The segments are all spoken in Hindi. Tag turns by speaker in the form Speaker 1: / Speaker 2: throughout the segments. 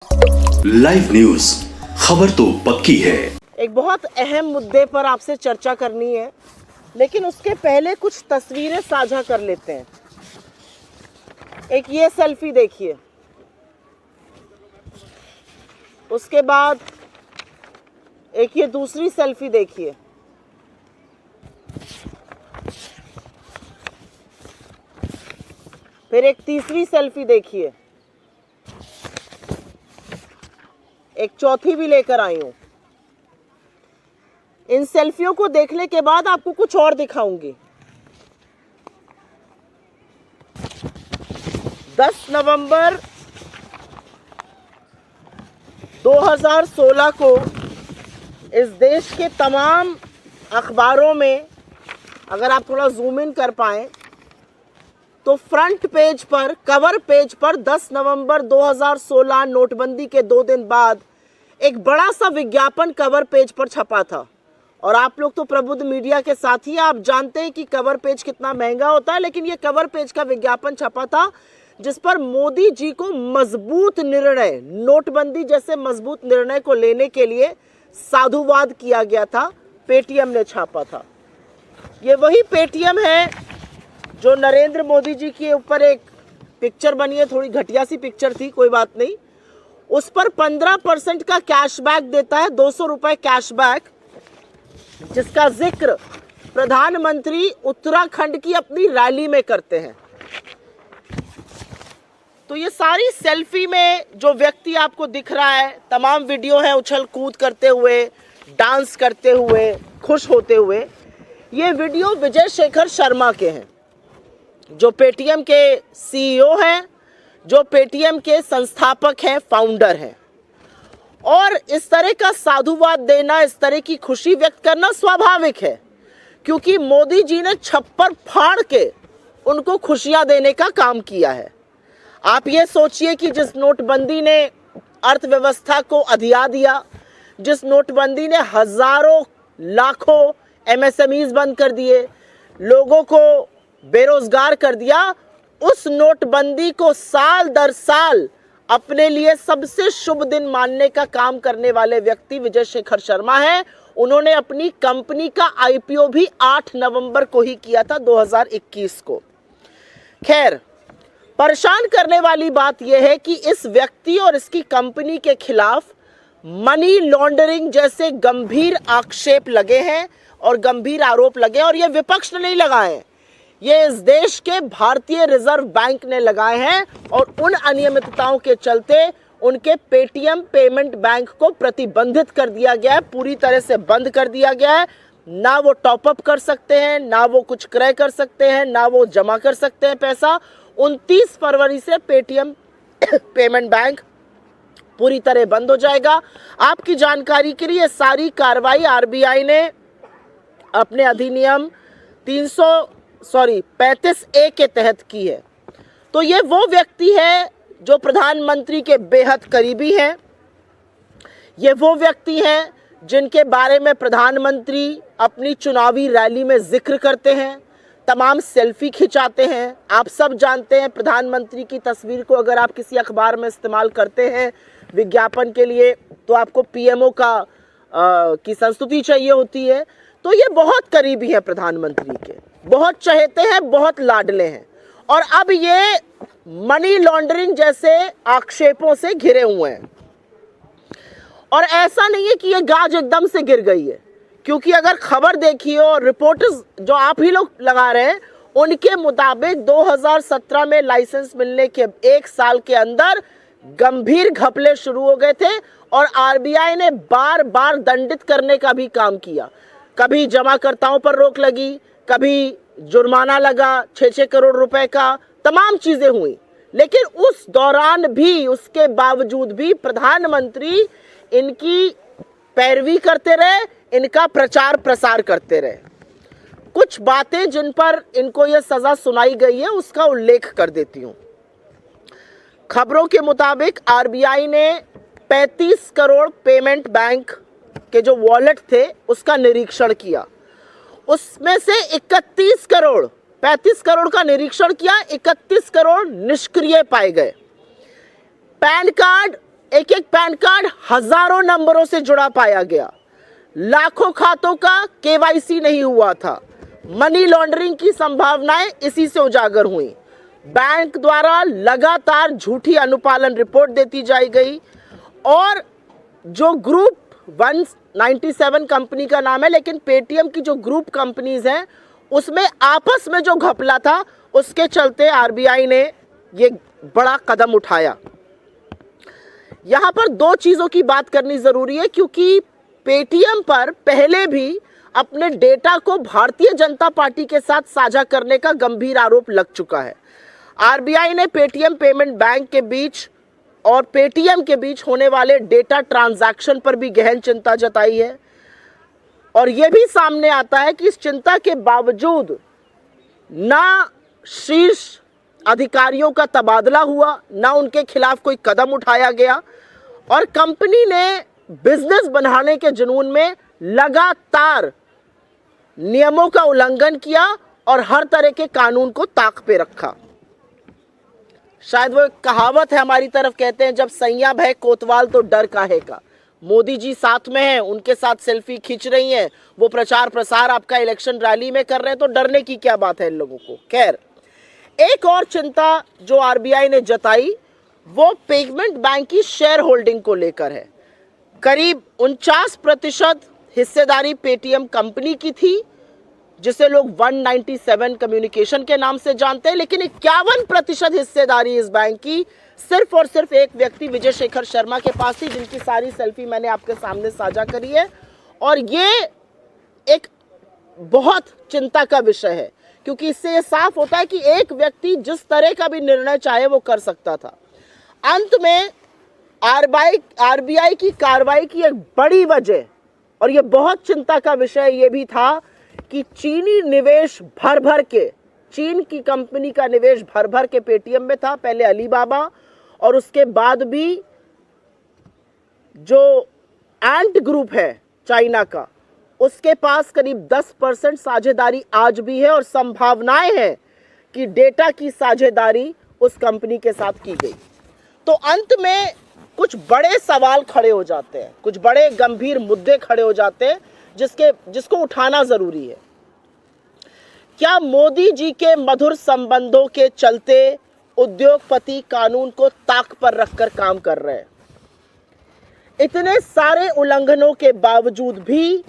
Speaker 1: लाइव न्यूज, खबर तो पक्की है।
Speaker 2: एक बहुत अहम मुद्दे पर आपसे चर्चा करनी है, लेकिन उसके पहले कुछ तस्वीरें साझा कर लेते हैं। एक ये सेल्फी देखिए, उसके बाद एक ये दूसरी सेल्फी देखिए, फिर एक तीसरी सेल्फी देखिए, एक चौथी भी लेकर आई हूं। इन सेल्फियों को देखने के बाद आपको कुछ और दिखाऊंगी। 10 नवंबर 2016 को इस देश के तमाम अखबारों में, अगर आप थोड़ा जूम इन कर पाएं, तो फ्रंट पेज पर, कवर पेज पर 10 नवंबर 2016 नोटबंदी के 2 दिन बाद एक बड़ा सा विज्ञापन कवर पेज पर छपा था। और आप लोग तो प्रबुद्ध मीडिया के साथ ही आप जानते हैं कि कवर पेज कितना महंगा होता है, लेकिन ये कवर पेज का विज्ञापन छपा था जिस पर मोदी जी को मजबूत निर्णय, नोटबंदी जैसे मजबूत निर्णय को लेने के लिए साधुवाद किया गया था। पेटीएम ने छापा था। ये वही पेटीएम है जो नरेंद्र मोदी जी के ऊपर एक पिक्चर बनी है, थोड़ी घटिया सी पिक्चर थी, कोई बात नहीं। उस पर 15% का कैशबैक देता है, 200 रुपए कैशबैक, जिसका जिक्र प्रधानमंत्री उत्तराखंड की अपनी रैली में करते हैं। तो ये सारी सेल्फी में जो व्यक्ति आपको दिख रहा है, तमाम वीडियो है उछल कूद करते हुए, डांस करते हुए, खुश होते हुए। ये वीडियो विजय शेखर शर्मा के हैं, जो पेटीएम के सीईओ हैं, जो पेटीएम के संस्थापक हैं, फाउंडर हैं। और इस तरह का साधुवाद देना, इस तरह की खुशी व्यक्त करना स्वाभाविक है, क्योंकि मोदी जी ने छप्पर फाड़ के उनको खुशियां देने का काम किया है। आप ये सोचिए कि जिस नोटबंदी ने अर्थव्यवस्था को अधिया दिया, जिस नोटबंदी ने हजारों लाखों एमएसएमईज बंद कर दिए, लोगों को बेरोजगार कर दिया, उस नोटबंदी को साल दर साल अपने लिए सबसे शुभ दिन मानने का काम करने वाले व्यक्ति विजय शेखर शर्मा हैं। उन्होंने अपनी कंपनी का आईपीओ भी 8 नवंबर को ही किया था, 2021 को। खैर, परेशान करने वाली बात यह है कि इस व्यक्ति और इसकी कंपनी के खिलाफ मनी लॉन्ड्रिंग जैसे गंभीर आक्षेप लगे हैं और गंभीर आरोप लगे हैं। और ये विपक्ष ने नहीं लगाए हैं, ये इस देश के भारतीय रिजर्व बैंक ने लगाए हैं। और उन अनियमितताओं के चलते उनके पेटीएम पेमेंट बैंक को प्रतिबंधित कर दिया गया है, पूरी तरह से बंद कर दिया गया है। ना वो टॉपअप कर सकते हैं, ना वो कुछ क्रय कर सकते हैं, ना वो जमा कर सकते हैं पैसा। 29 फरवरी से पेटीएम पेमेंट बैंक पूरी तरह बंद हो जाएगा। आपकी जानकारी के लिए सारी कार्रवाई आरबीआई ने अपने अधिनियम 35A के तहत की है। तो ये वो व्यक्ति है जो प्रधानमंत्री के बेहद करीबी हैं। ये वो व्यक्ति हैं जिनके बारे में प्रधानमंत्री अपनी चुनावी रैली में जिक्र करते हैं, तमाम सेल्फी खिंचाते हैं। आप सब जानते हैं, प्रधानमंत्री की तस्वीर को अगर आप किसी अखबार में इस्तेमाल करते हैं विज्ञापन के लिए, तो आपको पीएमओ की संस्तुति चाहिए होती है। तो ये बहुत करीबी है प्रधानमंत्री के, बहुत चहेते हैं, बहुत लाडले हैं। और अब ये मनी लॉन्ड्रिंग जैसे आक्षेपों से घिरे हुए हैं। और ऐसा नहीं है कि ये गाज एकदम से गिर गई है, क्योंकि अगर खबर देखिए और रिपोर्टर्स जो आप ही लोग लगा रहे हैं, उनके मुताबिक 2017 में लाइसेंस मिलने के 1 साल के अंदर गंभीर घपले शुरू हो गए थे। और आरबीआई ने बार बार दंडित करने का भी काम किया। कभी जमाकर्ताओं पर रोक लगी, कभी जुर्माना लगा 6-6 करोड़ रुपए का, तमाम चीजें हुई। लेकिन उस दौरान भी, उसके बावजूद भी प्रधानमंत्री इनकी पैरवी करते रहे, इनका प्रचार प्रसार करते रहे। कुछ बातें जिन पर इनको यह सजा सुनाई गई है उसका उल्लेख कर देती हूं। खबरों के मुताबिक आरबीआई ने 35 करोड़ पेमेंट बैंक के जो वॉलेट थे उसका निरीक्षण किया। उसमें से 31 करोड़, 35 करोड़ का निरीक्षण किया, 31 करोड़ निष्क्रिय पाए गए। पैन कार्ड एक एक पैन कार्ड हजारों नंबरों से जुड़ा पाया गया, लाखों खातों का केवाईसी नहीं हुआ था। मनी लॉन्ड्रिंग की संभावनाएं इसी से उजागर हुई। बैंक द्वारा लगातार झूठी अनुपालन रिपोर्ट देती जाई गई और जो ग्रुप 197 कंपनी का नाम है, लेकिन पेटीएम की जो ग्रुप कंपनीज हैं उसमें आपस में जो घपला था, उसके चलते आरबीआई ने ये बड़ा कदम उठाया। यहां पर दो चीजों की बात करनी जरूरी है, क्योंकि पेटीएम पर पहले भी अपने डेटा को भारतीय जनता पार्टी के साथ साझा करने का गंभीर आरोप लग चुका है। आरबीआई ने पेटीएम पेमेंट बैंक के बीच और पेटीएम के बीच होने वाले डेटा ट्रांजैक्शन पर भी गहन चिंता जताई है और यह भी सामने आता है कि इस चिंता के बावजूद ना शीर्ष अधिकारियों का तबादला हुआ, ना उनके खिलाफ कोई कदम उठाया गया और कंपनी ने बिजनेस बढ़ाने के जुनून में लगातार नियमों का उल्लंघन किया और हर तरह के कानून को ताक पे रखा। शायद वो एक कहावत है हमारी तरफ, कहते हैं जब सैया भय कोतवाल तो डर काहे का। मोदी जी साथ में हैं, उनके साथ सेल्फी खींच रही हैं, वो प्रचार प्रसार आपका इलेक्शन रैली में कर रहे हैं, तो डरने की क्या बात है इन लोगों को। खैर, एक और चिंता जो आरबीआई ने जताई वो पेमेंट बैंक की शेयर होल्डिंग को लेकर है। करीब 49% हिस्सेदारी पेटीएम कंपनी की थी, जिसे लोग 197 कम्युनिकेशन के नाम से जानते हैं, लेकिन 51% हिस्सेदारी इस बैंक की सिर्फ और सिर्फ एक व्यक्ति विजय शेखर शर्मा के पास थी, जिनकी सारी सेल्फी मैंने आपके सामने साझा करी है। और ये एक बहुत चिंता का विषय है, क्योंकि इससे ये साफ होता है कि एक व्यक्ति जिस तरह का भी निर्णय चाहे वो कर सकता था। अंत में आरबीआई की कार्रवाई की एक बड़ी वजह, और ये बहुत चिंता का विषय ये भी था कि चीनी निवेश भर भर के, चीन की कंपनी का निवेश भर भर के पेटीएम में था। पहले अलीबाबा और उसके बाद भी जो एंट ग्रुप है चाइना का, उसके पास करीब 10% साझेदारी आज भी है और संभावनाएं हैं कि डेटा की साझेदारी उस कंपनी के साथ की गई। तो अंत में कुछ बड़े सवाल खड़े हो जाते हैं, कुछ बड़े गंभीर मुद्दे खड़े हो जाते हैं जिसको उठाना जरूरी है। क्या मोदी जी के मधुर संबंधों के चलते उद्योगपति कानून को ताक पर रखकर काम कर रहे हैं? इतने सारे उल्लंघनों के बावजूद भी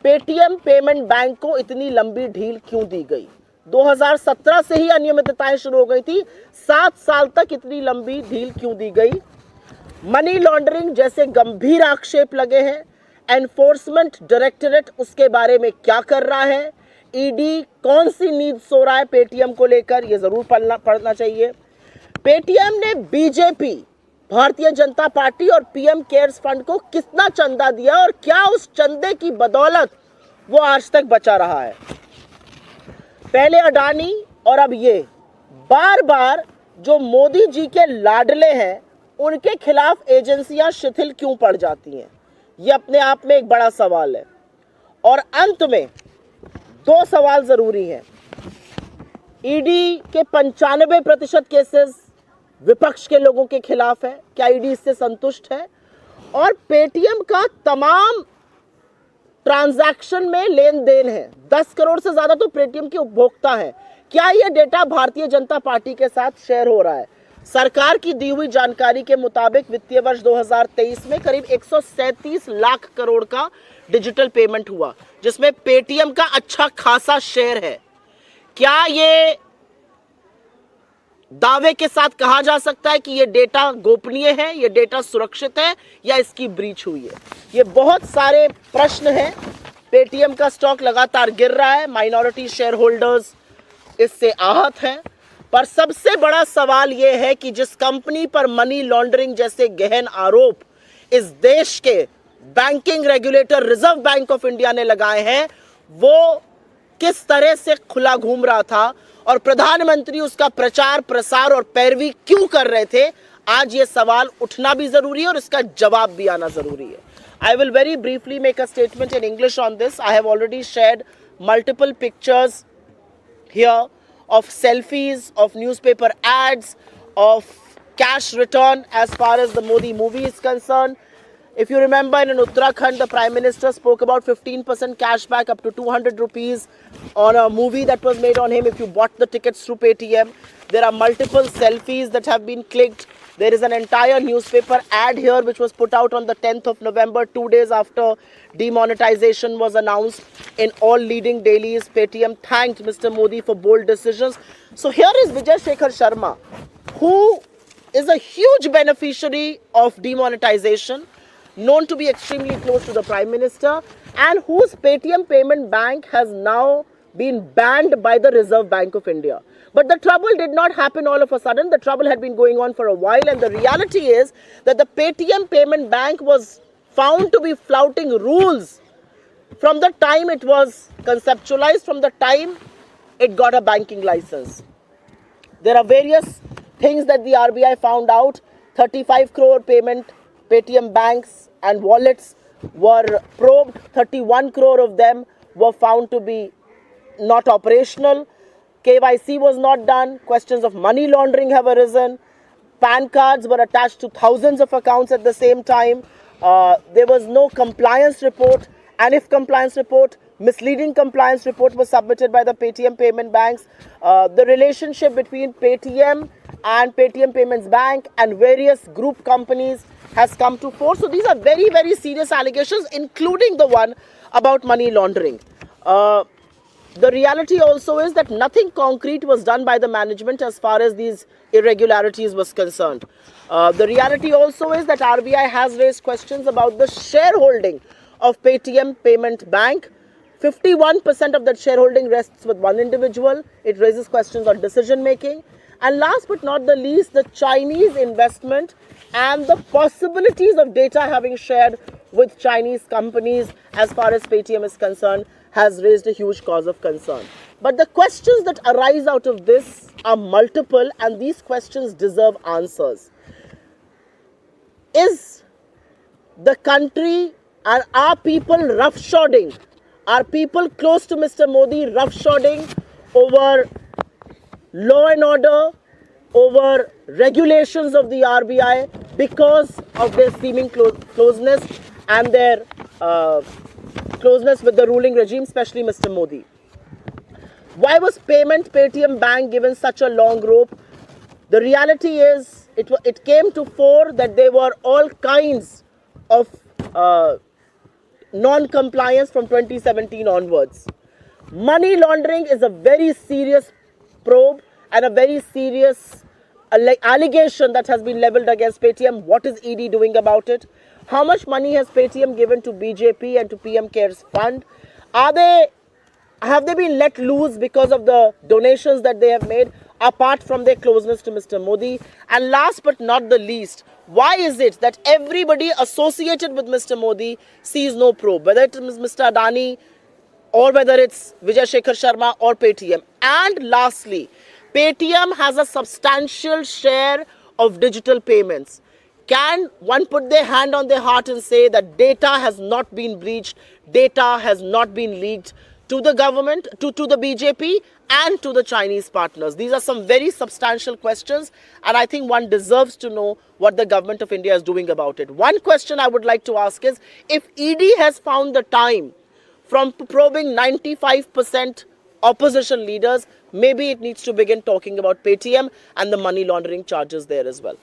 Speaker 2: पेटीएम पेमेंट बैंक को इतनी लंबी ढील क्यों दी गई? 2017 से ही अनियमितताएं शुरू हो गई थी, 7 साल तक इतनी लंबी ढील क्यों दी गई? मनी लॉन्ड्रिंग जैसे गंभीर आक्षेप लगे हैं। एनफोर्समेंट डायरेक्टरेट उसके बारे में क्या कर रहा है? ईडी कौन सी नींद सो रहा है पेटीएम को लेकर? ये जरूर पढ़ना चाहिए। पेटीएम ने बीजेपी, भारतीय जनता पार्टी और पीएम केयर्स फंड को कितना चंदा दिया और क्या उस चंदे की बदौलत वो आज तक बचा रहा है? पहले अडानी और अब ये बार बार जो मोदी जी के लाडले हैं, उनके खिलाफ एजेंसियां शिथिल क्यों पड़ जाती हैं? ये अपने आप में एक बड़ा सवाल है। और अंत में 2 सवाल जरूरी हैं। ईडी के 95% केसेस विपक्ष के लोगों के खिलाफ है, क्या ईडी इससे संतुष्ट है? और पेटीएम का तमाम ट्रांजैक्शन में लेन देन है, 10 करोड़ से ज्यादा तो पेटीएम के उपभोक्ता हैं। क्या यह डेटा भारतीय जनता पार्टी के साथ शेयर हो रहा है? सरकार की दी हुई जानकारी के मुताबिक वित्तीय वर्ष 2023 में करीब 137 लाख करोड़ का डिजिटल पेमेंट हुआ, जिसमें पेटीएम का अच्छा खासा शेयर है। क्या ये दावे के साथ कहा जा सकता है कि ये डेटा गोपनीय है, ये डेटा सुरक्षित है, या इसकी ब्रीच हुई है? ये बहुत सारे प्रश्न हैं। पेटीएम का स्टॉक लगातार गिर रहा है, माइनॉरिटी शेयर होल्डर्स इससे आहत हैं, पर सबसे बड़ा सवाल यह है कि जिस कंपनी पर मनी लॉन्ड्रिंग जैसे गहन आरोप इस देश के banking regulator reserve bank of India ने लगाए हैं, वो किस तरह से खुला घूम रहा था और प्रधानमंत्री उसका प्रचार प्रसार और पैरवी क्यों कर रहे थे? आज ये सवाल उठना भी जरूरी है और इसका जवाब भी आना जरूरी है। I will very briefly make a statement in English on this. I have already shared multiple pictures here of selfies, of newspaper ads, of cash return as far as the Modi movie is concerned. If you remember, in Uttarakhand, the Prime Minister spoke about 15% cashback up to 200 rupees on a movie that was made on him if you bought the tickets through Paytm. There are multiple selfies that have been clicked. There is an entire newspaper ad here which was put out on the 10th of November, 2 days after demonetization was announced. In all leading dailies, Paytm thanked Mr. Modi for bold decisions. So here is Vijay Shekhar Sharma, who is a huge beneficiary of demonetization, known to be extremely close to the Prime Minister, and whose Paytm Payment Bank has now been banned by the Reserve Bank of India. But the trouble did not happen all of a sudden. The trouble had been going on for a while, and the reality is that the Paytm Payment Bank was found to be flouting rules from the time it was conceptualized, from the time it got a banking license. There are various things that the RBI found out. 35 crore payment Paytm banks and wallets were probed. 31 crore of them were found to be not operational. KYC was not done. Questions of money laundering have arisen. PAN cards were attached to thousands of accounts at the same time. There was no compliance report, and if compliance report, misleading compliance report was submitted by the Paytm payment banks. The relationship between Paytm and Paytm Payments Bank and various group companies has come to fore. So these are very, very serious allegations, including the one about money laundering. The reality also is that nothing concrete was done by the management as far as these irregularities was concerned. The reality also is that RBI has raised questions about the shareholding of Paytm Payment Bank. 51% of that shareholding rests with one individual. It raises questions on decision making. And last but not the least, the Chinese investment and the possibilities of data having shared with Chinese companies as far as Paytm is concerned has raised a huge cause of concern. But the questions that arise out of this are multiple, and these questions deserve answers. Is the country and our people roughshodding? Are people close to Mr. Modi roughshodding over law and order, over regulations of the RBI because of their seeming closeness and their closeness with the ruling regime, especially Mr. Modi? Why was Paytm Bank given such a long rope? The reality is it came to fore that there were all kinds of non-compliance from 2017 onwards. Money laundering is a very serious probe and a very serious allegation that has been leveled against Paytm. What is ED doing about it? How much money has Paytm given to BJP and to PM CARES Fund? Have they been let loose because of the donations that they have made, apart from their closeness to Mr. Modi? And last but not the least, why is it that everybody associated with Mr. Modi sees no probe, whether it is Mr. Adani or whether it's Vijay Shekhar Sharma or Paytm? And lastly, Paytm has a substantial share of digital payments. Can one put their hand on their heart and say that data has not been breached, data has not been leaked to the government, to the BJP and to the Chinese partners? These are some very substantial questions, and I think one deserves to know what the government of India is doing about it. One question I would like to ask is, if ED has found the time from probing 95% opposition leaders, maybe it needs to begin talking about Paytm and the money laundering charges there as well.